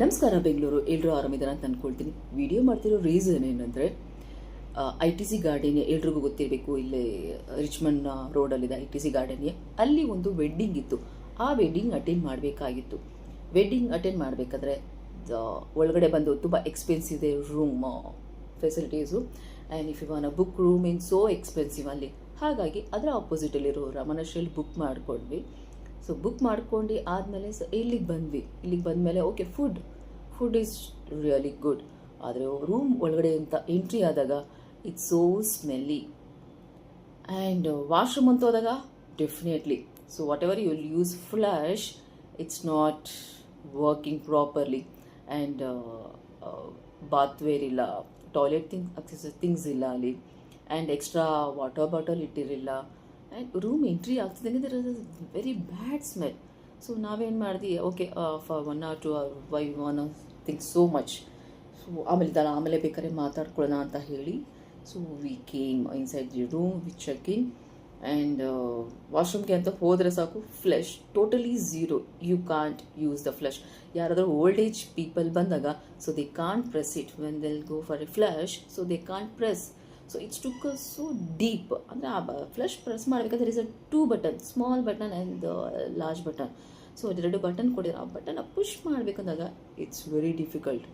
ನಮಸ್ಕಾರ ಬೆಂಗಳೂರು, ಎಲ್ಲರೂ ಆರಾಮಿದ್ದಾರೆ ಅಂತ ಅಂದ್ಕೊಳ್ತೀನಿ. ವಿಡಿಯೋ ಮಾಡ್ತಿರೋ ರೀಸನ್ ಏನಂದರೆ, ITC ಗಾರ್ಡನ್ ಎಲ್ರಿಗೂ ಗೊತ್ತಿರಬೇಕು. ಇಲ್ಲೇ ರಿಚ್ಮಂಡ್ ರೋಡಲ್ಲಿದೆ ITC ಗಾರ್ಡನ್. ಅಲ್ಲಿ ಒಂದು ವೆಡ್ಡಿಂಗ್ ಇತ್ತು. ಆ ವೆಡ್ಡಿಂಗ್ ಅಟೆಂಡ್ ಮಾಡಬೇಕಾಗಿತ್ತು. ವೆಡ್ಡಿಂಗ್ ಅಟೆಂಡ್ ಮಾಡಬೇಕಾದ್ರೆ ಒಳಗಡೆ ಬಂದು ತುಂಬ ಎಕ್ಸ್ಪೆನ್ಸಿವ್ ಇದೆ room facilities. And if you want book room in so expensive ಅಲ್ಲಿ. ಹಾಗಾಗಿ ಅದರ ಆಪೋಸಿಟಲ್ಲಿರೋ ರಮಣಶ್ರೀಲಿ ಬುಕ್ ಮಾಡ್ಕೊಂಡ್ವಿ. ಸೊ ಬುಕ್ ಮಾಡ್ಕೊಂಡು ಆದಮೇಲೆ ಇಲ್ಲಿಗೆ ಬಂದ್ವಿ. ಇಲ್ಲಿಗೆ ಬಂದಮೇಲೆ okay, food is really good. ಆದರೆ ರೂಮ್ ಒಳಗಡೆ ಅಂತ ಎಂಟ್ರಿ ಆದಾಗ it's so smelly. And washroom ಅಂತ ಹೋದಾಗ definitely, so whatever you will use flush, it's not working properly. And bathware ಇಲ್ಲ, ಟಾಯ್ಲೆಟ್ ಥಿಂಗ್ಸ್ ಇಲ್ಲ ಅಲ್ಲಿ. ಆ್ಯಂಡ್ ಎಕ್ಸ್ಟ್ರಾ ವಾಟರ್ ಬಾಟಲ್ ಇಟ್ಟಿರಲಿಲ್ಲ. ಆ್ಯಂಡ್ ರೂಮ್ ಎಂಟ್ರಿ ಆಗ್ತಿದ್ದಂಗೆ there is very bad smell. So ನಾವೇನು ಮಾಡಿದ್ವಿ, okay for 1 or 2 hours why want think so much. So ಆಮೇಲೆ ಬೇಕಾದ್ರೆ ಮಾತಾಡ್ಕೊಳ್ಳೋಣ ಅಂತ ಹೇಳಿ, so we came inside the room, we check in. And ವಾಶ್ರೂಮ್ಗೆ ಅಂತ ಹೋದರೆ ಸಾಕು, flush totally zero. You can't use the flush. ಯಾರಾದರೂ ಓಲ್ಡ್ ಏಜ್ ಪೀಪಲ್ ಬಂದಾಗ, so they can't press it when they'll go for a flush, so they can't press. So it's took so deep. ಅಂದರೆ ಆ flush press ಮಾಡಬೇಕಾದ್ರೆ is a 2 button, small button and large button. So 2 button ಕೊಟ್ಟಿದ್ರು. ಆ ಬಟನ್ನ push ಮಾಡಬೇಕಂದಾಗ it's very difficult.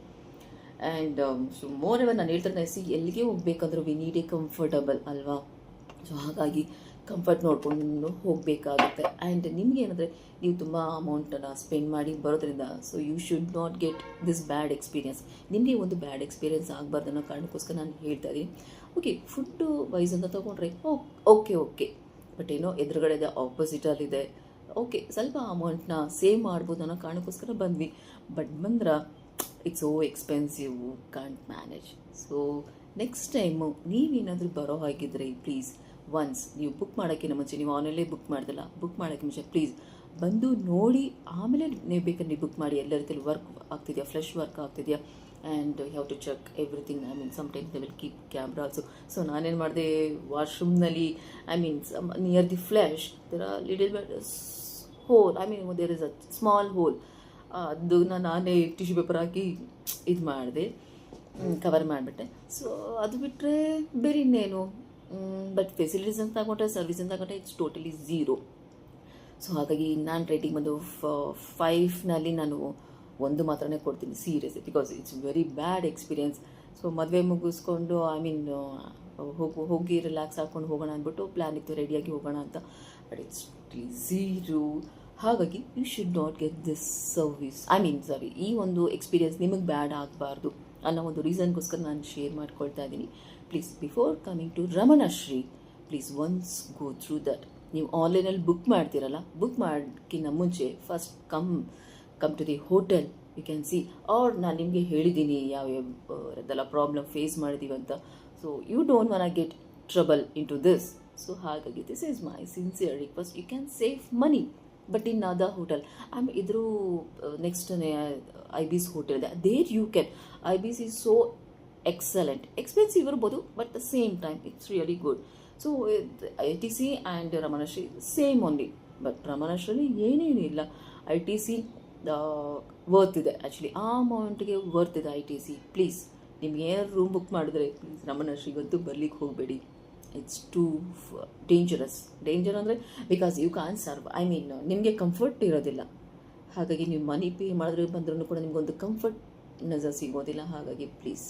And so more ever ನಾನು ಹೇಳ್ತಾರೆ, ಎಲ್ಲಿಗೆ ಹೋಗ್ಬೇಕಂದ್ರೂ ವಿ ನೀಡ್ ಎ ಕಂಫರ್ಟಬಲ್ ಅಲ್ವಾ. ಸೊ ಹಾಗಾಗಿ ಕಂಫರ್ಟ್ ನೋಡ್ಕೊಂಡು ಹೋಗಬೇಕಾಗುತ್ತೆ. ಆ್ಯಂಡ್ ನಿಮಗೆ ಏನಂದರೆ, ನೀವು ತುಂಬ ಅಮೌಂಟನ್ನು ಸ್ಪೆಂಡ್ ಮಾಡಿ ಬರೋದ್ರಿಂದ, so you should not get this bad experience. ನಿಮಗೆ ಒಂದು ಬ್ಯಾಡ್ ಎಕ್ಸ್ಪೀರಿಯನ್ಸ್ ಆಗಬಾರ್ದು ಅನ್ನೋ ಕಾರಣಕ್ಕೋಸ್ಕರ ನಾನು ಹೇಳ್ತಾ ಇದ್ದೀನಿ. ಓಕೆ, ಫುಡ್ಡು ವೈಸ್ ಅಂತ ತೊಗೊಂಡ್ರೆ ಓಕೆ, ಬಟ್ ಏನೋ ಎದುರುಗಡೆ ಆಪೋಸಿಟಲ್ಲಿದೆ. ಓಕೆ, ಸ್ವಲ್ಪ ಅಮೌಂಟ್ನ ಸೇವ್ ಮಾಡ್ಬೋದು ಅನ್ನೋ ಕಾರಣಕ್ಕೋಸ್ಕರ ಬಂದ್ವಿ. ಬಟ್ ಬಂದ್ರೆ it's so expensive, can't manage. So next time ನೀವೇನಾದರೂ ಬರೋ ಹಾಗಿದ್ರೆ ಪ್ಲೀಸ್ ಒನ್ಸ್ ನೀವು ಬುಕ್ ಮಾಡೋಕ್ಕಿಂತ ಮುಂಚೆ, ನೀವು ಆನ್ಲೈನಲ್ಲೇ ಬುಕ್ ಮಾಡ್ದಲ್ಲ, ಬುಕ್ ಮಾಡೋಕ್ಕೆ ಮುಂಚೆ ಪ್ಲೀಸ್ ಬಂದು ನೋಡಿ ಆಮೇಲೆ ನೀವು ಬೇಕಾದ್ರೆ ನೀವು ಬುಕ್ ಮಾಡಿ. ಎಲ್ಲ ರೀತಿಯಲ್ಲಿ ವರ್ಕ್ ಆಗ್ತಿದೆಯಾ, ಫ್ಲೆಶ್ ವರ್ಕ್ ಆಗ್ತಿದೆಯಾ, and you have to check everything. I mean sometimes they will keep camera also. So ನಾನೇನು ಮಾಡಿದೆ, ವಾಶ್ರೂಮ್ನಲ್ಲಿ near the flush there are little but hole, there is a small hole. ಅದನ್ನ ನಾನೇ tissue paper ಹಾಕಿ ಇದು ಮಾಡಿದೆ, cover ಮಾಡಿಬಿಟ್ಟೆ. So ಅದು ಬಿಟ್ಟರೆ ಬೇರೆ ಇನ್ನೇನು. ಬಟ್ ಫೆಸಿಲಿಟೀಸ್ ಅಂತ ತಗೊಂಡ್ರೆ, ಸರ್ವಿಸ್ ಅಂತ ತಗೊಂಡ್ರೆ ಇಟ್ಸ್ ಟೋಟಲಿ ಝೀರೋ. ಸೊ ಹಾಗಾಗಿ ನಾನು ರೇಟಿಂಗ್ ಬಂದು 5ನಲ್ಲಿ ನಾನು 1 ಮಾತ್ರನೇ ಕೊಡ್ತೀನಿ, serious, because it's very bad experience. So ಮದುವೆ ಮುಗಿಸ್ಕೊಂಡು ಹೋಗಿ ರಿಲ್ಯಾಕ್ಸ್ ಹಾಕ್ಕೊಂಡು ಹೋಗೋಣ ಅಂದ್ಬಿಟ್ಟು ಪ್ಲ್ಯಾನ್ ಇತ್ತು, ರೆಡಿಯಾಗಿ ಹೋಗೋಣ ಅಂತ. But it's zero. ಹಾಗಾಗಿ you should not get this service. ಈ ಒಂದು ಎಕ್ಸ್ಪೀರಿಯನ್ಸ್ ನಿಮಗೆ ಬ್ಯಾಡ್ ಆಗಬಾರ್ದು ಅನ್ನೋ ಒಂದು ರೀಸನ್ಗೋಸ್ಕರ ನಾನು ಶೇರ್ ಮಾಡ್ಕೊಳ್ತಾ ಇದ್ದೀನಿ. Please before coming to Ramanashree, please once go through that. ನೀವು ಆನ್ಲೈನಲ್ಲಿ ಬುಕ್ ಮಾಡ್ತೀರಲ್ಲ, ಬುಕ್ ಮಾಡೋಕ್ಕಿಂತ ಮುಂಚೆ first come to the hotel. You can see, or ನಾನು ನಿಮಗೆ ಹೇಳಿದ್ದೀನಿ ಯಾವ್ಯಾವ ಪ್ರಾಬ್ಲಮ್ ಫೇಸ್ ಮಾಡಿದ್ದೀವಿ ಅಂತ. So you don't want get trouble in to this. So ಹಾಗಾಗಿ this is my sincere request. You can save money, but in other hotel. ಇದ್ರ next IB's hotel ಇದೆ, there you can. IB's is so excellent. Expensive ಇರ್ಬೋದು, but the same time it's really good. So ITC and Ramanashree same only. But ರಮಣಶ್ರೀಲಿ ಏನೇನು ಇಲ್ಲ. ITC worth ಇದೆ, actually ಆ ಅಮೌಂಟ್ಗೆ worth ಇದೆ ITC. ಪ್ಲೀಸ್ ನಿಮ್ಗೆ ಏನಾದ್ರು ರೂಮ್ ಬುಕ್ ಮಾಡಿದ್ರೆ ಪ್ಲೀಸ್ ರಮಣಶ್ರೀಗಂತೂ ಬರ್ಲಿಕ್ಕೆ ಹೋಗಬೇಡಿ. ಇಟ್ಸ್ ಟೂ ಡೇಂಜರ್ ಅಂದರೆ ಬಿಕಾಸ್ ಯು ಕ್ಯಾನ್ ಸರ್ವ್. ನಿಮಗೆ ಕಂಫರ್ಟ್ ಇರೋದಿಲ್ಲ. ಹಾಗಾಗಿ ನೀವು ಮನಿ ಪೇ ಮಾಡಿದ್ರೆ ಬಂದ್ರೂ ಕೂಡ ನಿಮಗೊಂದು ಕಂಫರ್ಟ್ನೆಸ್ ಸಿಗೋದಿಲ್ಲ. ಹಾಗಾಗಿ ಪ್ಲೀಸ್